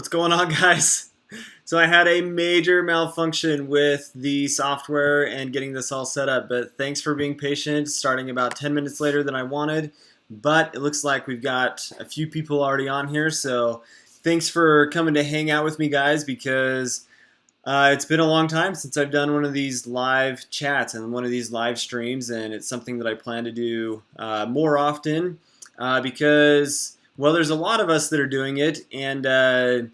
What's going on, guys? So I had a major malfunction with the software and getting this all set up, but thanks for being patient, starting about 10 minutes later than I wanted. But it looks like we've got a few people already on here, so thanks for coming to hang out with me, guys, because it's been a long time since I've done one of these live chats and one of these live streams, and it's something that I plan to do more often because, well, there's a lot of us that are doing it, and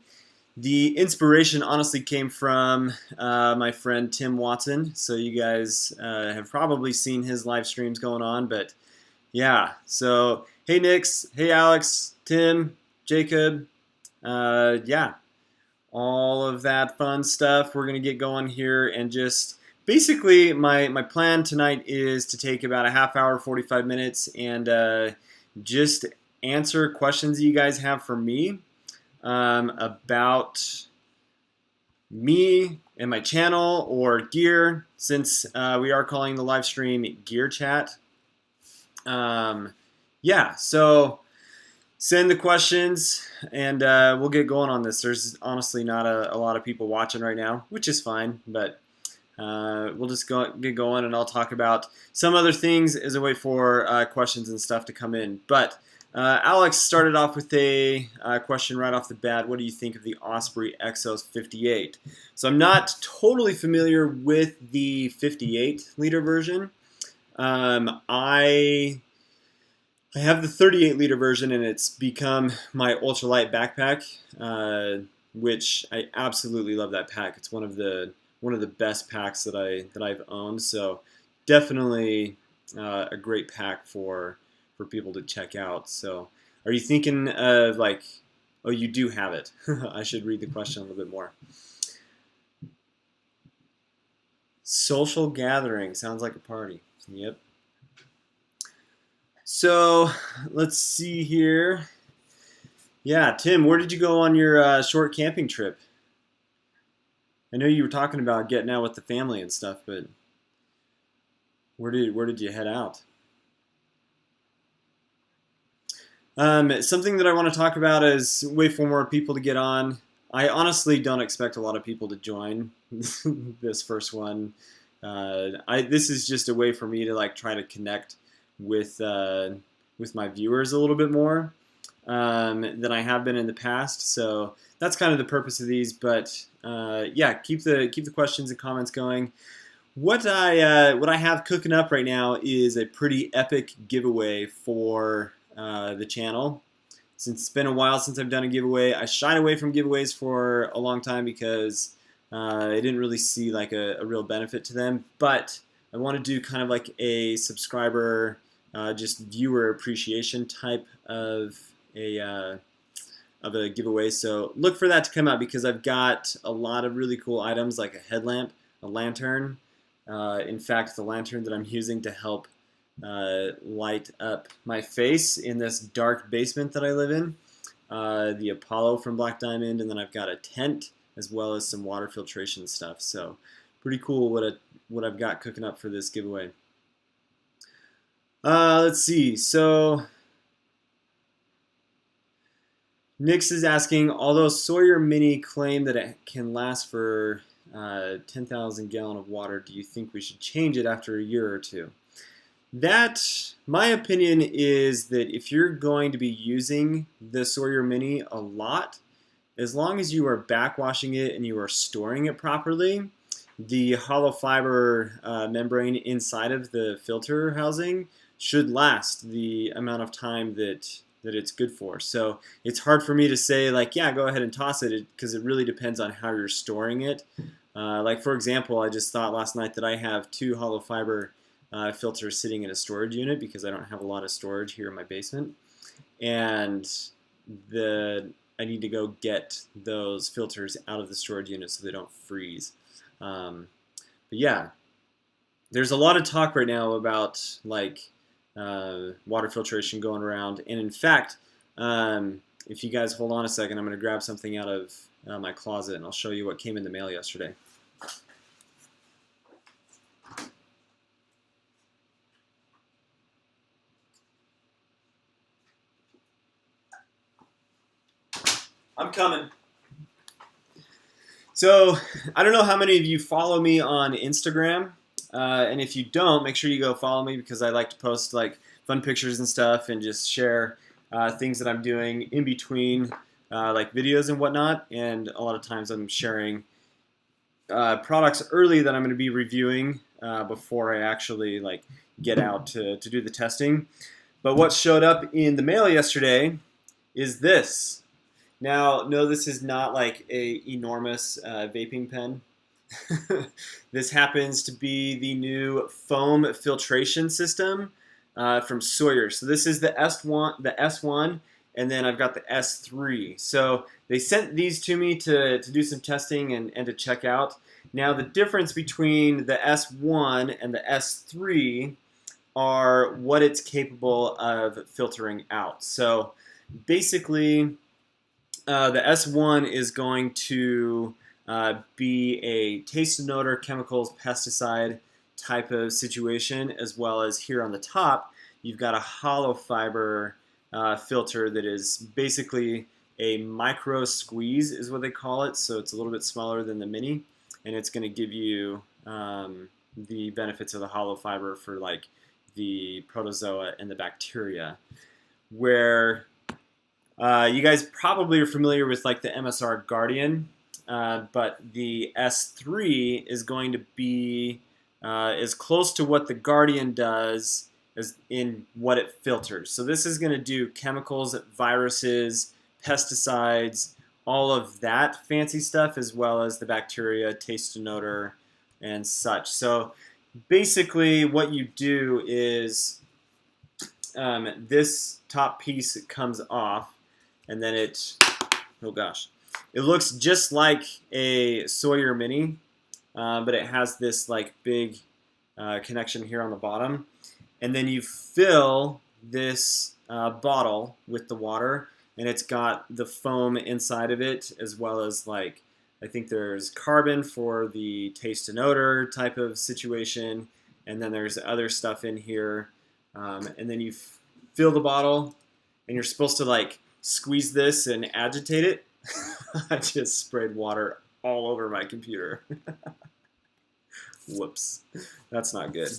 the inspiration honestly came from my friend Tim Watson. So you guys have probably seen his live streams going on, but yeah. So hey Nix, hey Alex, Tim, Jacob, yeah, all of that fun stuff. We're gonna get going here and just basically my plan tonight is to take about a half hour, 45 minutes, and just answer questions you guys have for me about me and my channel or gear, since we are calling the live stream Gear Chat. Yeah, so send the questions and we'll get going on this. There's honestly not a lot of people watching right now, which is fine, but we'll just get going, and I'll talk about some other things as a way for questions and stuff to come in. But Alex started off with a question right off the bat. What do you think of the Osprey Exos 58? So I'm not totally familiar with the 58 liter version. I have the 38 liter version, and it's become my ultralight backpack, which I absolutely love that pack. It's one of the best packs that I've owned. So definitely a great pack for people to check out. So are you thinking of like, oh, you do have it. I should read the question a little bit more. Social gathering sounds like a party. Yep. So let's see here. Yeah, Tim, where did you go on your short camping trip? I know you were talking about getting out with the family and stuff, but where did you head out? Something that I want to talk about is way for more people to get on. I honestly don't expect a lot of people to join this first one. This is just a way for me to like try to connect with my viewers a little bit more than I have been in the past. So that's kind of the purpose of these. But yeah, keep the questions and comments going. What I have cooking up right now is a pretty epic giveaway for the channel. Since it's been a while since I've done a giveaway, I shied away from giveaways for a long time because I didn't really see like a real benefit to them. But I want to do kind of like a subscriber, just viewer appreciation type of a giveaway. So look for that to come out because I've got a lot of really cool items like a headlamp, a lantern. In fact, the lantern that I'm using to help light up my face in this dark basement that I live in, the Apollo from Black Diamond, and then I've got a tent as well as some water filtration stuff. So pretty cool what I've got cooking up for this giveaway. Let's see. So Nix is asking, although Sawyer Mini claimed that it can last for 10,000 gallon of water, do you think we should change it after a year or two? My opinion is that if you're going to be using the Sawyer Mini a lot, as long as you are backwashing it and you are storing it properly, the hollow fiber membrane inside of the filter housing should last the amount of time that it's good for. So it's hard for me to say like, yeah, go ahead and toss it, because it really depends on how you're storing it. Like for example, I just thought last night that I have 2 hollow fiber filters sitting in a storage unit because I don't have a lot of storage here in my basement, and I need to go get those filters out of the storage unit so they don't freeze. But yeah, there's a lot of talk right now about like water filtration going around, and in fact, if you guys hold on a second, I'm going to grab something out of my closet and I'll show you what came in the mail yesterday. I'm coming. So I don't know how many of you follow me on Instagram, and if you don't, make sure you go follow me because I like to post like fun pictures and stuff and just share things that I'm doing in between like videos and whatnot. And a lot of times I'm sharing products early that I'm going to be reviewing before I actually like get out to do the testing. But what showed up in the mail yesterday is this. Now, no, this is not like a enormous vaping pen. This happens to be the new foam filtration system from Sawyers. So this is the S1, and then I've got the S3. So they sent these to me to do some testing and to check out. Now, the difference between the S1 and the S3 are what it's capable of filtering out. So basically, the S1 is going to be a taste and odor, chemicals, pesticide type of situation, as well as here on the top, you've got a hollow fiber filter that is basically a micro squeeze is what they call it. So it's a little bit smaller than the mini, and it's going to give you the benefits of the hollow fiber for like the protozoa and the bacteria. Where you guys probably are familiar with like the MSR Guardian, but the S3 is going to be as close to what the Guardian does as in what it filters. So this is going to do chemicals, viruses, pesticides, all of that fancy stuff, as well as the bacteria, taste and odor, and such. So basically what you do is this top piece comes off, and then it, oh gosh, it looks just like a Sawyer Mini, but it has this like big connection here on the bottom. And then you fill this bottle with the water, and it's got the foam inside of it, as well as like, I think there's carbon for the taste and odor type of situation, and then there's other stuff in here. And then you fill the bottle, and you're supposed to like squeeze this and agitate it. I just sprayed water all over my computer. Whoops, that's not good.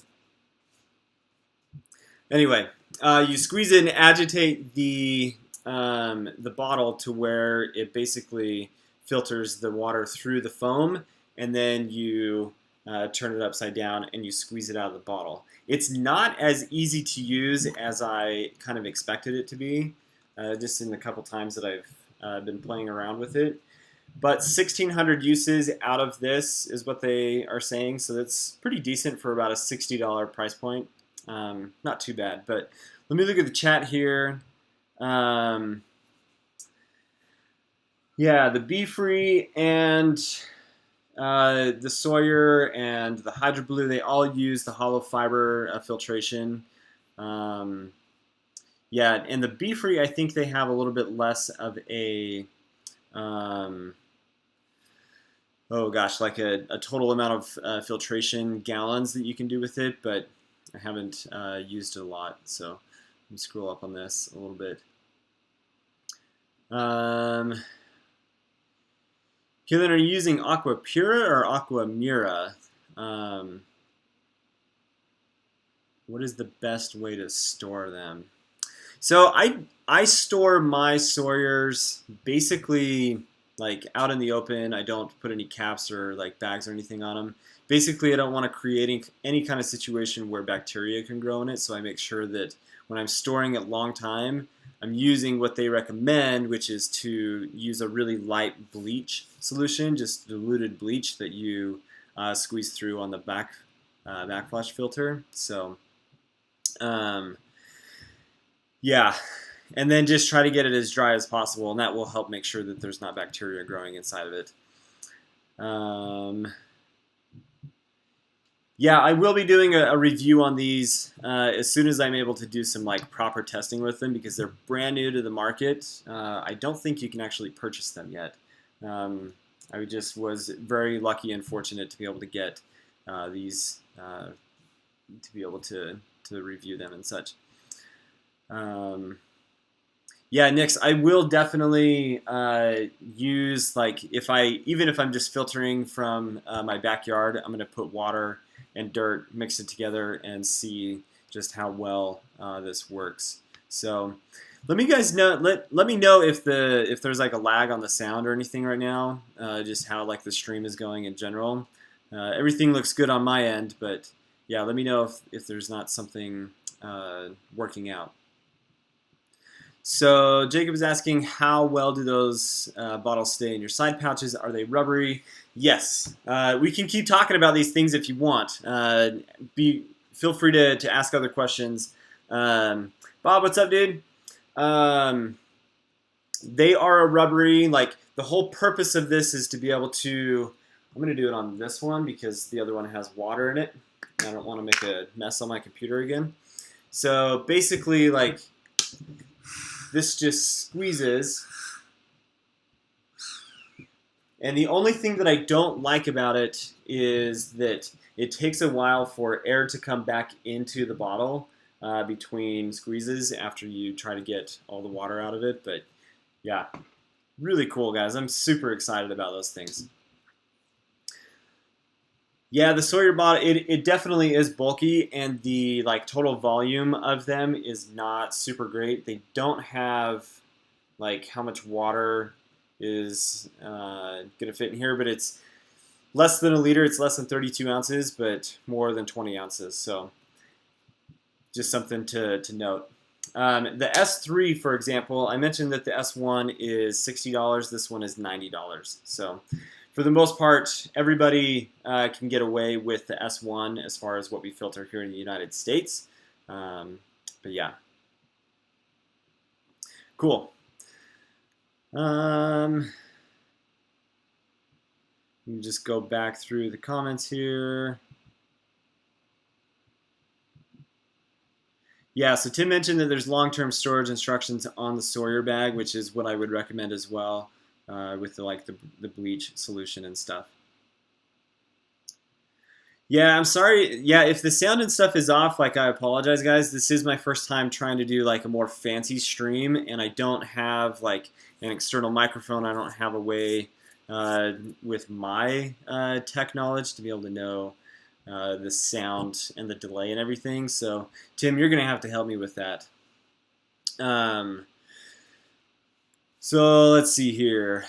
Anyway, you squeeze it and agitate the bottle to where it basically filters the water through the foam, and then you turn it upside down and you squeeze it out of the bottle. It's not as easy to use as I kind of expected it to be, just in the couple times that I've been playing around with it. But 1,600 uses out of this is what they are saying, so that's pretty decent for about a $60 price point. Not too bad, but let me look at the chat here. Yeah, the Be-Free and the Sawyer and the Hydro Blue, they all use the hollow fiber filtration. Yeah, and the Be-Free, I think they have a little bit less of a, oh gosh, like a total amount of filtration gallons that you can do with it, but I haven't used it a lot, so let me scroll up on this a little bit. Keelan, are you using Aqua Pura or Aqua Mira? What is the best way to store them? So I store my Sawyers basically like out in the open. I don't put any caps or like bags or anything on them. Basically, I don't want to create any kind of situation where bacteria can grow in it, so I make sure that when I'm storing it long time, I'm using what they recommend, which is to use a really light bleach solution, just diluted bleach that you squeeze through on the backflash filter. So, yeah, and then just try to get it as dry as possible, and that will help make sure that there's not bacteria growing inside of it. Yeah, I will be doing a review on these as soon as I'm able to do some like proper testing with them, because they're brand new to the market. I don't think you can actually purchase them yet. I just was very lucky and fortunate to be able to get these, to be able to review them and such. Yeah, Nix, I will definitely use, like, even if I'm just filtering from my backyard, I'm gonna put water and dirt, mix it together, and see just how well this works. So let me guys know. Let me know if there's like a lag on the sound or anything right now. Just how like the stream is going in general. Everything looks good on my end, but yeah, let me know if there's not something working out. So Jacob is asking, how well do those bottles stay in your side pouches? Are they rubbery? Yes. We can keep talking about these things if you want. Feel free to ask other questions. Bob, what's up, dude? They are a rubbery. Like, the whole purpose of this is to be able to. I'm going to do it on this one because the other one has water in it. I don't want to make a mess on my computer again. So basically, like, this just squeezes. And the only thing that I don't like about it is that it takes a while for air to come back into the bottle between squeezes after you try to get all the water out of it. But yeah, really cool, guys. I'm super excited about those things. Yeah, the Sawyer bottle, it definitely is bulky, and the like total volume of them is not super great. They don't have like how much water is gonna fit in here, but it's less than a liter. It's less than 32 ounces, but more than 20 ounces. So just something to note. The S3, for example, I mentioned that the S1 is $60. This one is $90. So for the most part, everybody can get away with the S1 as far as what we filter here in the United States. But yeah, cool. Let me just go back through the comments here. Yeah, so Tim mentioned that there's long-term storage instructions on the Sawyer bag, which is what I would recommend as well with the bleach solution and stuff. Yeah, I'm sorry. Yeah, if the sound and stuff is off, like, I apologize, guys. This is my first time trying to do like a more fancy stream, and I don't have like an external microphone. I don't have a way with my tech knowledge to be able to know the sound and the delay and everything. So, Tim, you're gonna have to help me with that. So let's see here.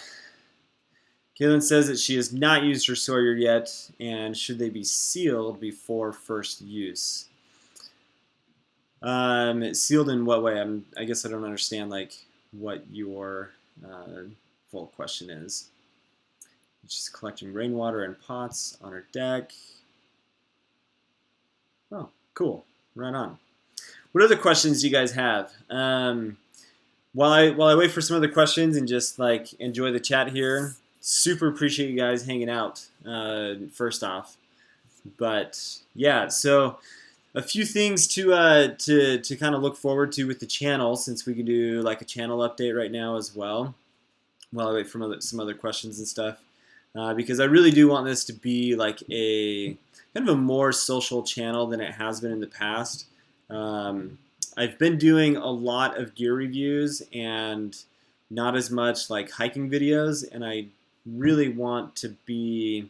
Kaylin says that she has not used her Sawyer yet, and should they be sealed before first use? Sealed in what way? I guess I don't understand like what your full question is. She's collecting rainwater in pots on her deck. Oh, cool. Right on. What other questions do you guys have? While I wait for some other questions and just like enjoy the chat here, super appreciate you guys hanging out. First off, but yeah, so a few things to kind of look forward to with the channel, since we can do like a channel update right now as well. While I wait for some other questions and stuff, because I really do want this to be like a kind of a more social channel than it has been in the past. I've been doing a lot of gear reviews and not as much like hiking videos, and I really want to be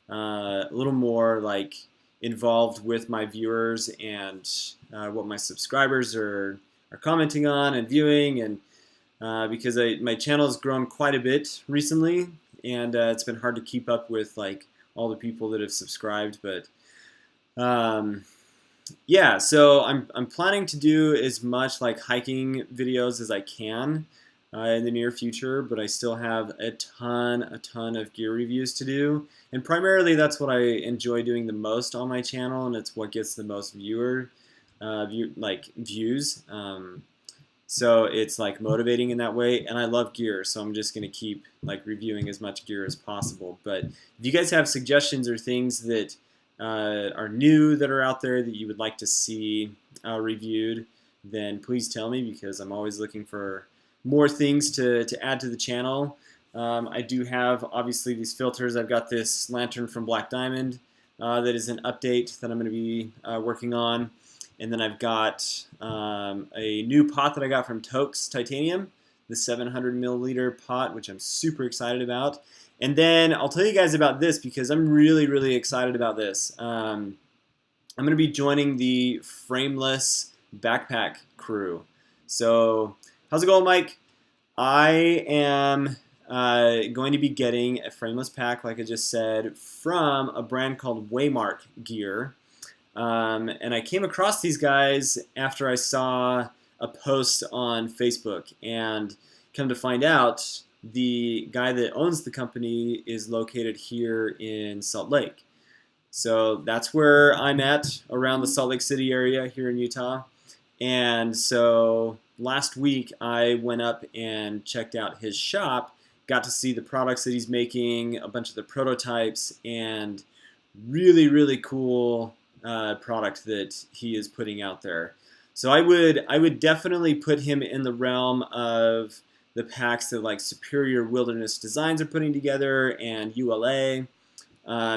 a little more like involved with my viewers and what my subscribers are commenting on and viewing, and because my channel has grown quite a bit recently, and it's been hard to keep up with like all the people that have subscribed. But yeah, so I'm planning to do as much like hiking videos as I can in the near future, but I still have a ton of gear reviews to do, and primarily that's what I enjoy doing the most on my channel, and it's what gets the most views. So it's like motivating in that way, and I love gear, so I'm just gonna keep like reviewing as much gear as possible. But if you guys have suggestions or things that are new that are out there that you would like to see reviewed, then please tell me, because I'm always looking for more things to add to the channel. I do have obviously these filters. I've got this lantern from Black Diamond that is an update that I'm going to be working on, And then I've got a new pot that I got from Toke's Titanium, the 700 milliliter pot, which I'm super excited about. And then I'll tell you guys about this because I'm really, really excited about this. I'm going to be joining the frameless backpack crew. So how's it going, Mike? I am going to be getting a frameless pack, like I just said, from a brand called Waymark Gear. And I came across these guys after I saw a post on Facebook, and come to find out the guy that owns the company is located here in Salt Lake. So that's where I'm at, around the Salt Lake City area here in Utah. And so last week I went up and checked out his shop, got to see the products that he's making, a bunch of the prototypes, and really, really cool product that he is putting out there. So I would definitely put him in the realm of the packs that like Superior Wilderness Designs are putting together and ULA,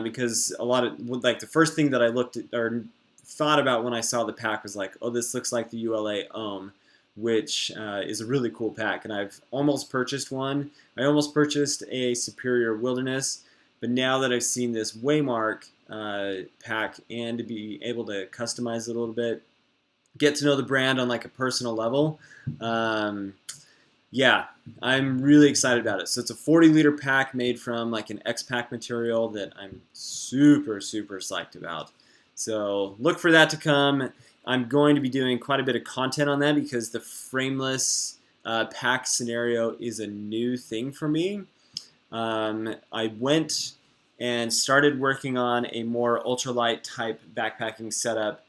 because a lot of like the first thing that I looked at or thought about when I saw the pack was like, oh, this looks like the ULA Ohm, which is a really cool pack, and I've almost purchased one. I almost purchased a Superior Wilderness, but now that I've seen this Waymark pack and to be able to customize it a little bit, get to know the brand on like a personal level, yeah, I'm really excited about it. So it's a 40-liter pack made from like an X-Pack material that I'm super, super psyched about. So look for that to come. I'm going to be doing quite a bit of content on that because the frameless pack scenario is a new thing for me. I went and started working on a more ultralight type backpacking setup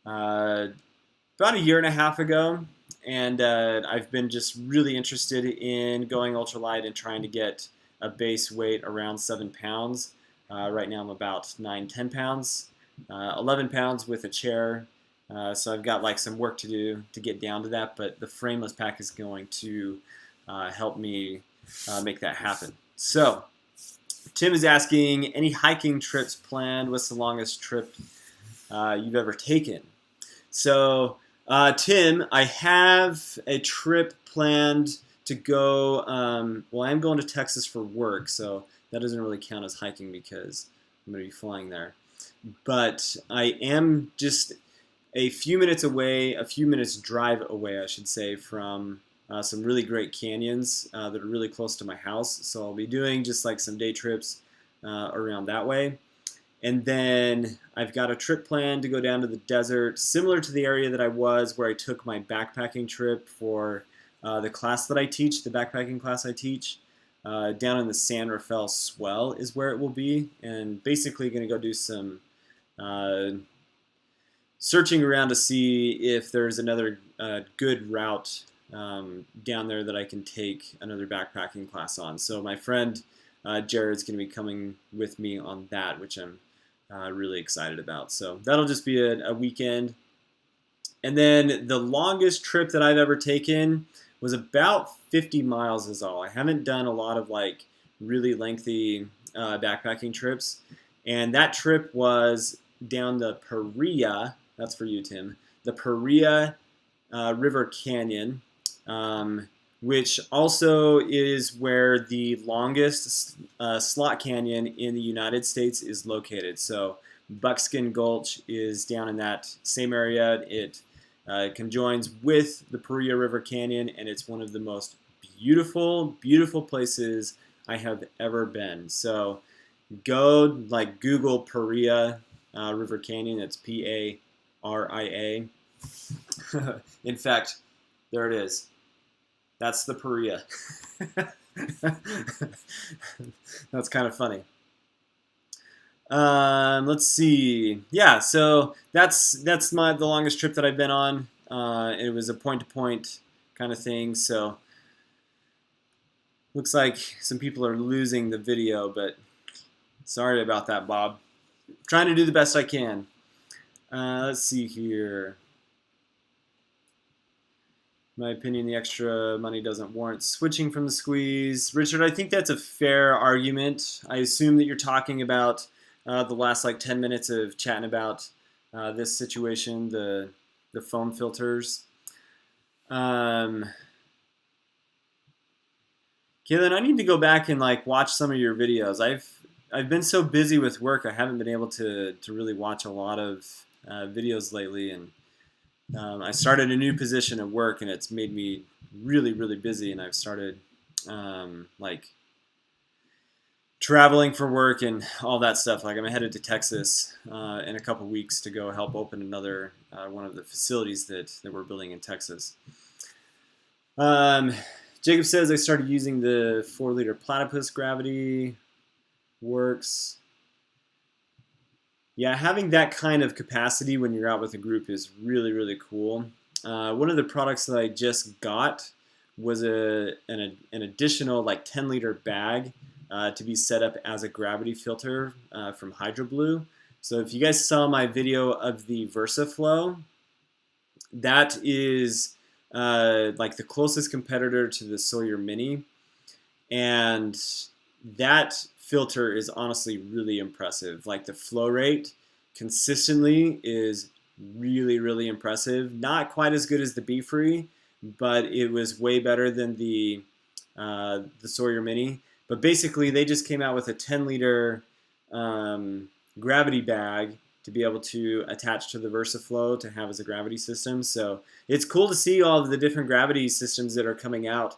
about a year and a half ago, and I've been just really interested in going ultralight and trying to get a base weight around 7 pounds. Right now I'm about 9-10 pounds, 11 pounds with a chair. So I've got like some work to do to get down to that, but the frameless pack is going to help me make that happen. So Tim is asking, any hiking trips planned? What's the longest trip you've ever taken? So Tim, I have a trip planned to go, well, I'm going to Texas for work, so that doesn't really count as hiking because I'm going to be flying there. But I am just a few minutes away, a few minutes drive away, I should say, from some really great canyons that are really close to my house. So I'll be doing just like some day trips around that way. And then I've got a trip planned to go down to the desert, similar to the area that I was where I took my backpacking trip for the class that I teach, the backpacking class I teach. Down in the San Rafael Swell is where it will be, and basically going to go do some searching around to see if there's another good route down there that I can take another backpacking class on. So my friend Jared's going to be coming with me on that, which I'm really excited about. So that'll just be a weekend. And then the longest trip that I've ever taken was about 50 miles is all. I haven't done a lot of like really lengthy backpacking trips. And that trip was down the Paria, that's for you, Tim, the Paria River Canyon, which also is where the longest slot canyon in the United States is located. So Buckskin Gulch is down in that same area. It conjoins with the Paria River Canyon, and it's one of the most beautiful, beautiful places I have ever been. So go like Google Paria River Canyon. It's Paria. In fact, there it is. That's the Paria. That's kind of funny. Let's see. Yeah, so that's the longest trip that I've been on. It was a point-to-point kind of thing. So looks like some people are losing the video, but sorry about that, Bob. Trying to do the best I can. Let's see here. In my opinion, the extra money doesn't warrant switching from the squeeze. Richard, I think that's a fair argument. I assume that you're talking about the last like 10 minutes of chatting about this situation, the the foam filters. Kaylin, I need to go back and like watch some of your videos. I've been so busy with work, I haven't been able to really watch a lot of videos lately, and I started a new position at work, and it's made me really, really busy, and I've started like traveling for work and all that stuff. Like I'm headed to Texas in a couple weeks to go help open another one of the facilities that we're building in Texas. Jacob says I started using the 4-liter platypus gravity. Works. Yeah, having that kind of capacity when you're out with a group is really, really cool. One of the products that I just got was an additional like 10-liter bag to be set up as a gravity filter from HydroBlue. So if you guys saw my video of the VersaFlow, that is like the closest competitor to the Sawyer Mini, and that filter is honestly really impressive. Like the flow rate consistently is really, really impressive. Not quite as good as the Be Free, but it was way better than the Sawyer Mini. But basically, they just came out with a 10-liter gravity bag to be able to attach to the VersaFlow to have as a gravity system. So it's cool to see all of the different gravity systems that are coming out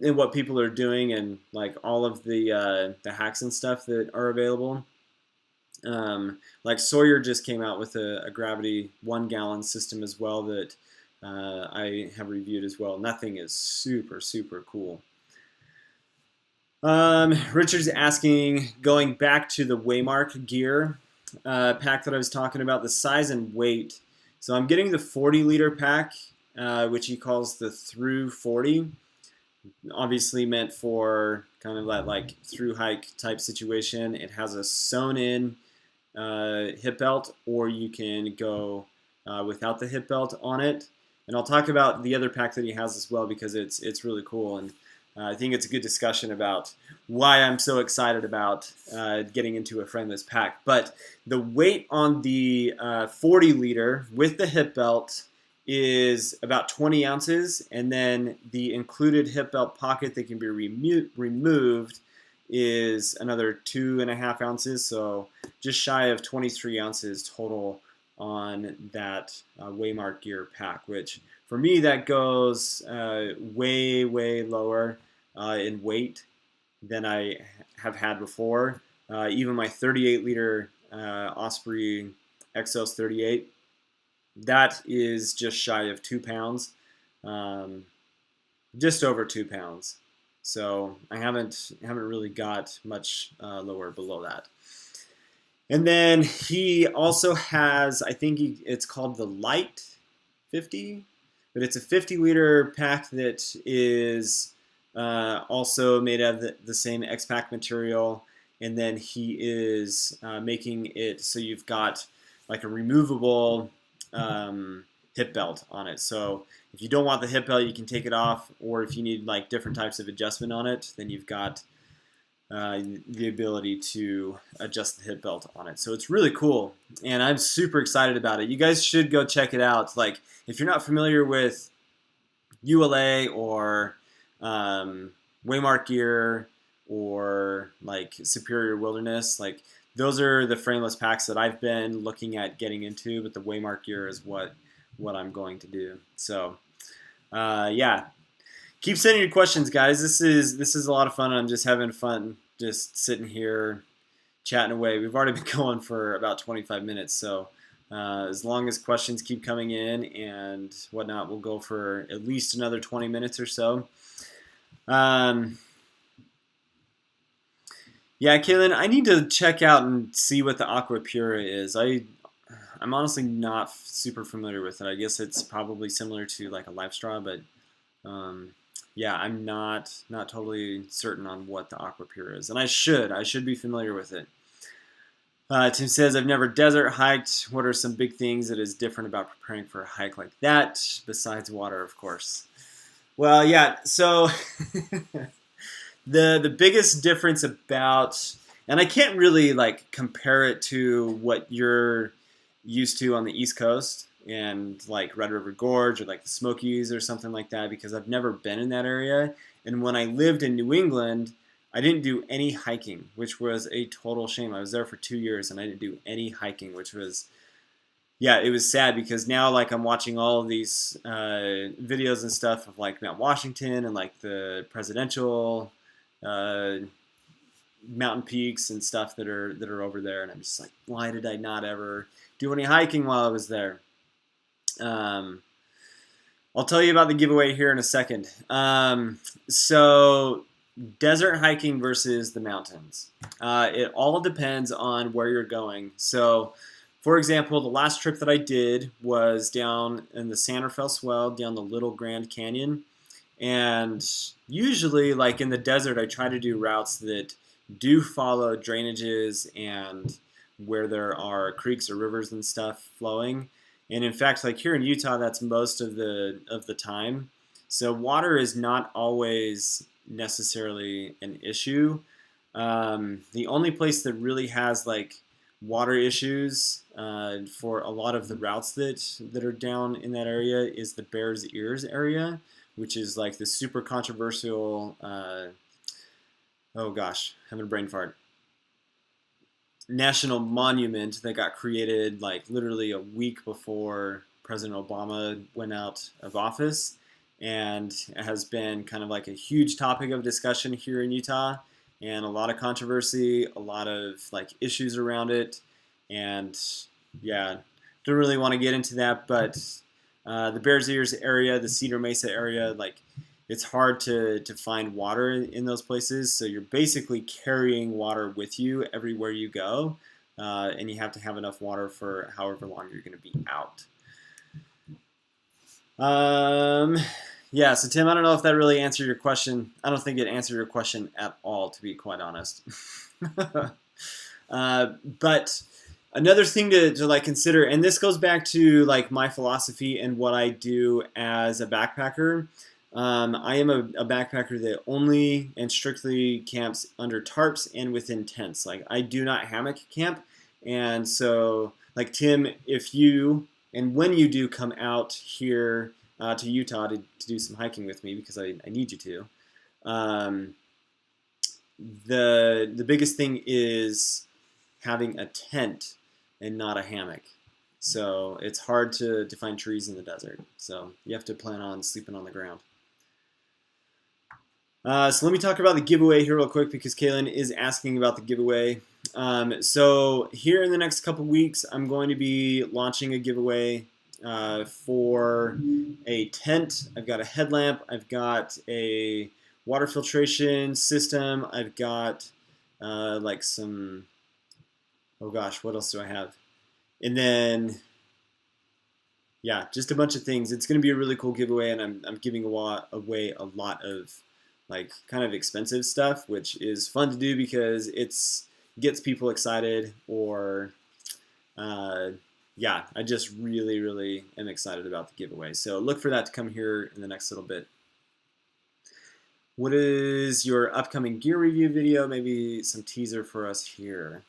and what people are doing, and like all of the hacks and stuff that are available. Like Sawyer just came out with a gravity 1-gallon system as well that I have reviewed as well. Nothing is super, super cool. Richard's asking, going back to the Waymark gear pack that I was talking about, the size and weight. So I'm getting the 40-liter pack, which he calls the Through 40. Obviously meant for kind of that like through hike type situation. It has a sewn in hip belt, or you can go without the hip belt on it. And I'll talk about the other pack that he has as well, because it's really cool, and I think it's a good discussion about why I'm so excited about getting into a frameless pack. But the weight on the 40-liter with the hip belt is about 20 ounces, and then the included hip belt pocket that can be removed is another 2.5 ounces, so just shy of 23 ounces total on that Waymark gear pack, which for me that goes way, way lower in weight than I have had before. Even my 38-liter Osprey Exos 38, that is just shy of 2 pounds, just over 2 pounds. So I haven't really got much lower below that. And then he also has, I think it's called the Light 50, but it's a 50-liter pack that is also made out of the same X-Pack material. And then he is making it so you've got like a removable hip belt on it. So if you don't want the hip belt, you can take it off, or if you need like different types of adjustment on it, then you've got the ability to adjust the hip belt on it. So it's really cool, and I'm super excited about it. You guys should go check it out. Like if you're not familiar with ULA or Waymark gear or like Superior Wilderness, like those are the frameless packs that I've been looking at getting into, but the Waymark gear is what I'm going to do. So yeah, keep sending your questions, guys. This is a lot of fun. I'm just having fun just sitting here chatting away. We've already been going for about 25 minutes, so as long as questions keep coming in and whatnot, we'll go for at least another 20 minutes or so. Yeah, Kaylin, I need to check out and see what the Aqua Pura is. I'm honestly not super familiar with it. I guess it's probably similar to like a Life Straw, but yeah, I'm not totally certain on what the Aqua Pura is, and I should be familiar with it. Tim says, I've never desert hiked. What are some big things that is different about preparing for a hike like that, besides water, of course? Well, yeah, so the biggest difference about, and I can't really like compare it to what you're used to on the East Coast, and like Red River Gorge or like the Smokies or something like that, because I've never been in that area. And when I lived in New England, I didn't do any hiking, which was a total shame. I was there for 2 years and I didn't do any hiking, which was, yeah, it was sad, because now like I'm watching all of these videos and stuff of like Mount Washington and like the presidential uh, mountain peaks and stuff that are over there, and I'm just like, why did I not ever do any hiking while I was there? Um, I'll tell you about the giveaway here in a second. So desert hiking versus the mountains. It all depends on where you're going. So, for example, the last trip that I did was down in the San Rafael Swell, down the Little Grand Canyon. And usually, like in the desert, I try to do routes that do follow drainages and where there are creeks or rivers and stuff flowing. And in fact, like here in Utah, that's most of the time. So water is not always necessarily an issue. The only place that really has like water issues for a lot of the routes that are down in that area is the Bears Ears area, which is like the super controversial. Oh gosh, having a brain fart. National monument that got created like literally a week before President Obama went out of office, and it has been kind of like a huge topic of discussion here in Utah, and a lot of controversy, a lot of like issues around it, and yeah, don't really want to get into that, but the Bears Ears area, the Cedar Mesa area, like it's hard to find water in those places. So you're basically carrying water with you everywhere you go, and you have to have enough water for however long you're going to be out. Yeah, so Tim, I don't know if that really answered your question. I don't think it answered your question at all, to be quite honest. But another thing to like consider, and this goes back to like my philosophy and what I do as a backpacker. I am a backpacker that only and strictly camps under tarps and within tents. Like I do not hammock camp, and so like Tim, if you and when you do come out here to Utah to do some hiking with me, because I need you to, the biggest thing is having a tent and not a hammock. So it's hard to find trees in the desert. So you have to plan on sleeping on the ground. So let me talk about the giveaway here real quick, because Kaylin is asking about the giveaway. So here in the next couple weeks, I'm going to be launching a giveaway for a tent. I've got a headlamp. I've got a water filtration system. I've got like some, oh gosh, what else do I have? And then, yeah, just a bunch of things. It's going to be a really cool giveaway, and I'm giving away a lot of like kind of expensive stuff, which is fun to do because it's gets people excited, or yeah, I just really am excited about the giveaway. So look for that to come here in the next little bit. What is your upcoming gear review video? Maybe some teaser for us here.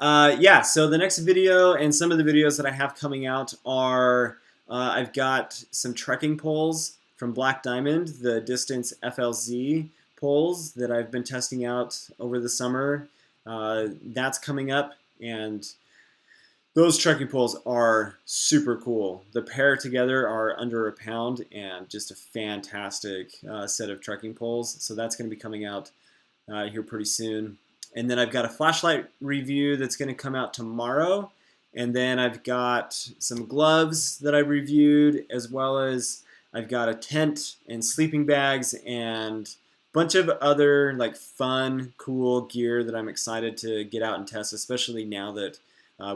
Yeah, so the next video and some of the videos that I have coming out are I've got some trekking poles from Black Diamond, the Distance FLZ poles that I've been testing out over the summer. That's coming up, and those trekking poles are super cool. The pair together are under £1 and just a fantastic set of trekking poles. So that's going to be coming out here pretty soon. And then I've got a flashlight review that's going to come out tomorrow. And then I've got some gloves that I reviewed, as well as I've got a tent and sleeping bags and a bunch of other like fun, cool gear that I'm excited to get out and test, especially now that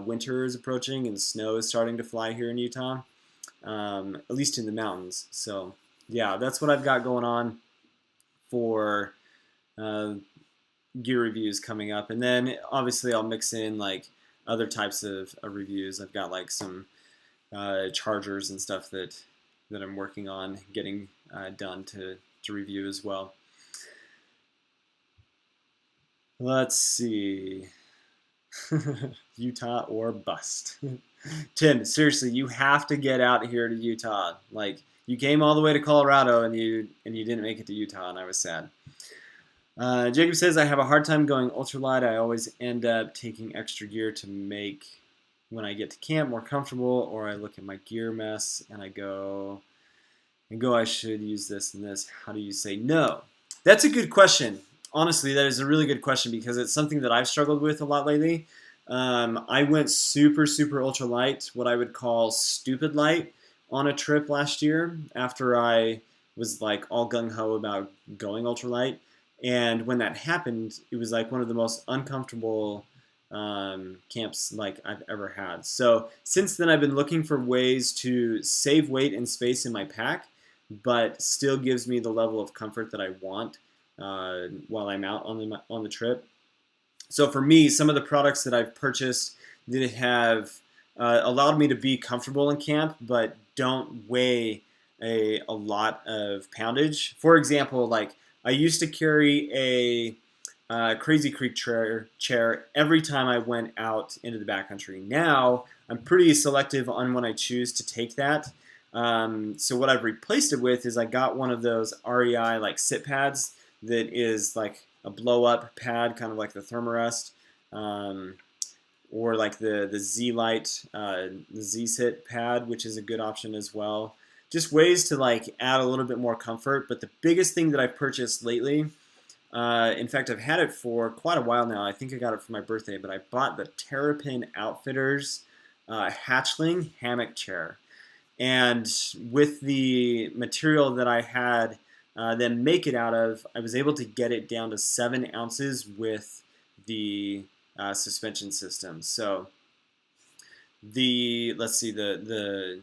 winter is approaching and snow is starting to fly here in Utah, at least in the mountains. So yeah, that's what I've got going on for gear reviews coming up. And then obviously I'll mix in like other types of reviews. I've got like some chargers and stuff that I'm working on getting done to review as well. Let's see. Utah or bust. Tim, seriously, you have to get out here to Utah. Like you came all the way to Colorado and you didn't make it to Utah, and I was sad. Jacob says I have a hard time going ultralight. I always end up taking extra gear to make when I get to camp more comfortable, or I look at my gear mess and I go, I should use this and this. How do you say no? That's a good question. Honestly, that is a really good question because it's something that I've struggled with a lot lately. I went super, super ultra light, what I would call stupid light, on a trip last year after I was like all gung ho about going ultra light. And when that happened, it was like one of the most uncomfortable camps like I've ever had. So since then, I've been looking for ways to save weight and space in my pack, but still gives me the level of comfort that I want while I'm out on the trip. So for me, some of the products that I've purchased that have allowed me to be comfortable in camp, but don't weigh a lot of poundage. For example, like I used to carry a Crazy Creek chair every time I went out into the backcountry. Now I'm pretty selective on when I choose to take that. So what I've replaced it with is I got one of those REI like sit pads that is like a blow up pad, kind of like the Thermarest, or like the Z-Lite, the Z-Sit pad, which is a good option as well. Just ways to like add a little bit more comfort. But the biggest thing that I've purchased lately, in fact, I've had it for quite a while now. I think I got it for my birthday, but I bought the Terrapin Outfitters Hatchling hammock chair. And with the material that I had them make it out of, I was able to get it down to 7 ounces with the suspension system. So let's see, the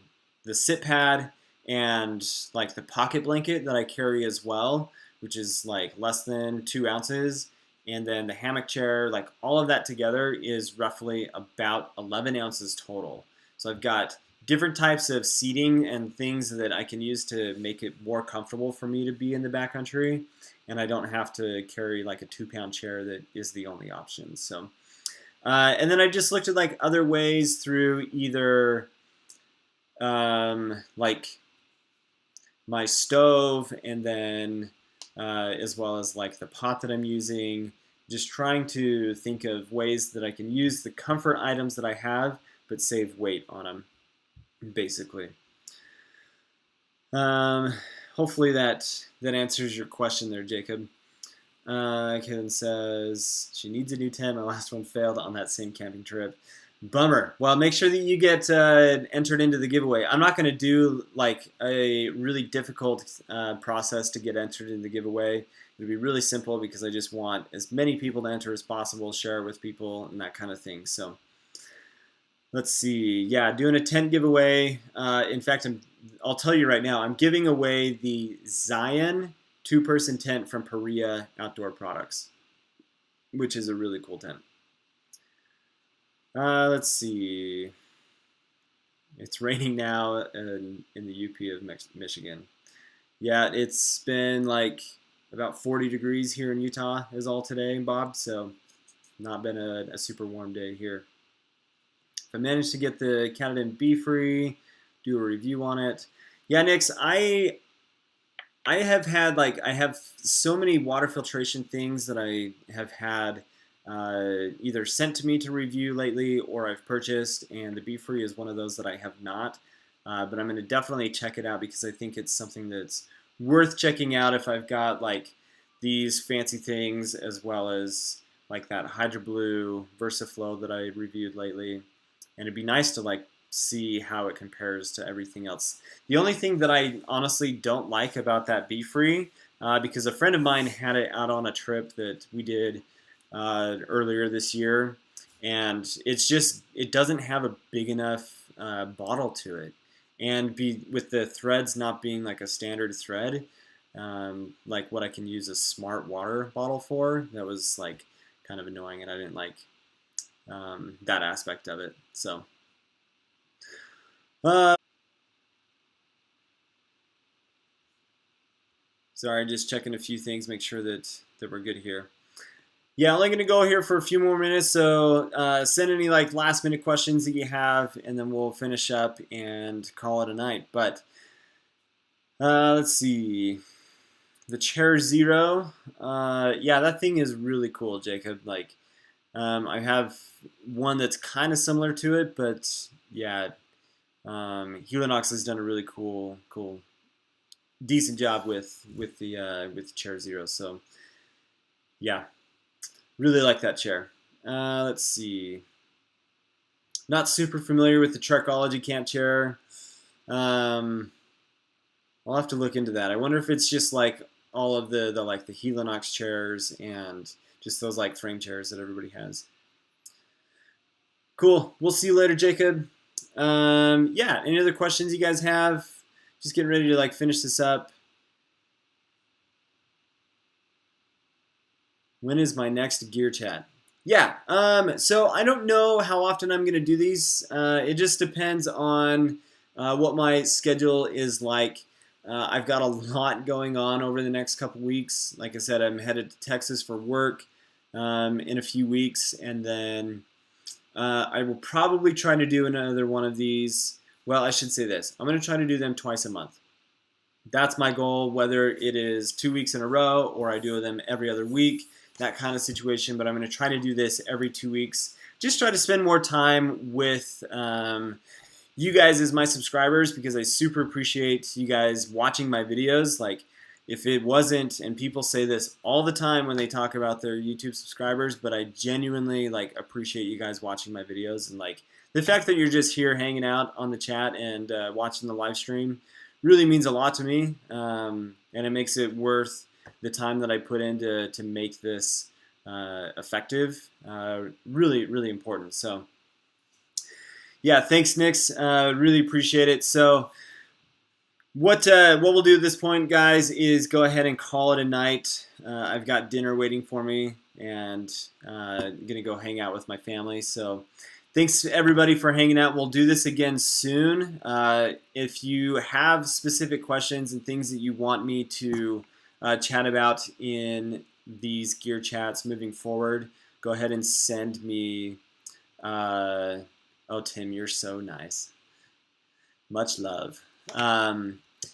sit pad and like the pocket blanket that I carry as well, which is like less than 2 ounces, and then the hammock chair, like all of that together is roughly about 11 ounces total. So I've got different types of seating and things that I can use to make it more comfortable for me to be in the backcountry, and I don't have to carry like a 2-pound chair that is the only option. So, and then I just looked at like other ways through either like my stove, and then as well as like the pot that I'm using, just trying to think of ways that I can use the comfort items that I have, but save weight on them, basically. Hopefully that answers your question there, Jacob. Kevin says she needs a new tent. My last one failed on that same camping trip. Bummer. Well, make sure that you get entered into the giveaway. I'm not going to do like a really difficult process to get entered in the giveaway. It'll be really simple because I just want as many people to enter as possible, share it with people, and that kind of thing. So let's see. Yeah, doing a tent giveaway. In fact, I'll tell you right now, I'm giving away the Zion 2-person tent from Perea Outdoor Products, which is a really cool tent. Let's see. It's raining now in the UP of Michigan. Yeah, it's been like about 40 degrees here in Utah is all today, Bob. So not been a super warm day here. If I managed to get the Canada Bee Free, do a review on it. Yeah, Nix, I have had like I have so many water filtration things that I have had either sent to me to review lately or I've purchased, and the Bee Free is one of those that I have not. But I'm going to definitely check it out because I think it's something that's worth checking out if I've got like these fancy things as well as like that Hydro Blue VersaFlow that I reviewed lately. And it'd be nice to like see how it compares to everything else. The only thing that I honestly don't like about that Bee Free, because a friend of mine had it out on a trip that we did earlier this year, and it doesn't have a big enough bottle to it, and with the threads not being like a standard thread, like what I can use a smart water bottle for, that was like kind of annoying, and I didn't like that aspect of it. So sorry, just checking a few things, make sure that we're good here. yeah, only gonna go here for a few more minutes. So send any like last minute questions that you have, and then we'll finish up and call it a night. But let's see. The Chair Zero. Yeah, that thing is really cool, Jacob. Like, I have one that's kind of similar to it, but yeah, Helinox has done a really cool, decent job with the Chair Zero. So yeah, really like that chair. Let's see. Not super familiar with the Trekology camp chair. I'll have to look into that. I wonder if it's just like all of the like the Helinox chairs and just those like frame chairs that everybody has. Cool. We'll see you later, Jacob. Yeah. Any other questions you guys have? Just getting ready to like finish this up. When is my next gear chat? Yeah. So I don't know how often I'm gonna do these. It just depends on what my schedule is like. I've got a lot going on over the next couple weeks. Like I said, I'm headed to Texas for work in a few weeks, and then I will probably try to do another one of these. Well, I should say this. I'm going to try to do them twice a month. That's my goal, whether it is 2 weeks in a row or I do them every other week, that kind of situation. But I'm going to try to do this every 2 weeks. Just try to spend more time with you guys as my subscribers, because I super appreciate you guys watching my videos. Like, if it wasn't, and people say this all the time when they talk about their YouTube subscribers, but I genuinely like appreciate you guys watching my videos, and like the fact that you're just here hanging out on the chat and watching the live stream really means a lot to me, and it makes it worth the time that I put in to make this effective. Really, really important. So yeah, thanks, Nix. Really appreciate it. So what we'll do at this point, guys, is go ahead and call it a night. I've got dinner waiting for me, and I'm gonna go hang out with my family. So thanks everybody for hanging out. We'll do this again soon. If you have specific questions and things that you want me to chat about in these gear chats moving forward, go ahead and send me. Oh, Tim, you're so nice. Much love.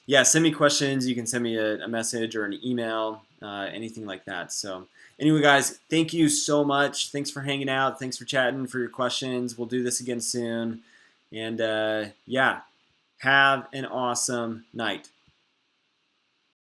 Yeah, send me questions. You can send me a message or an email, anything like that. So anyway, guys, thank you so much. Thanks for hanging out. Thanks for chatting, for your questions. We'll do this again soon. And yeah, have an awesome night.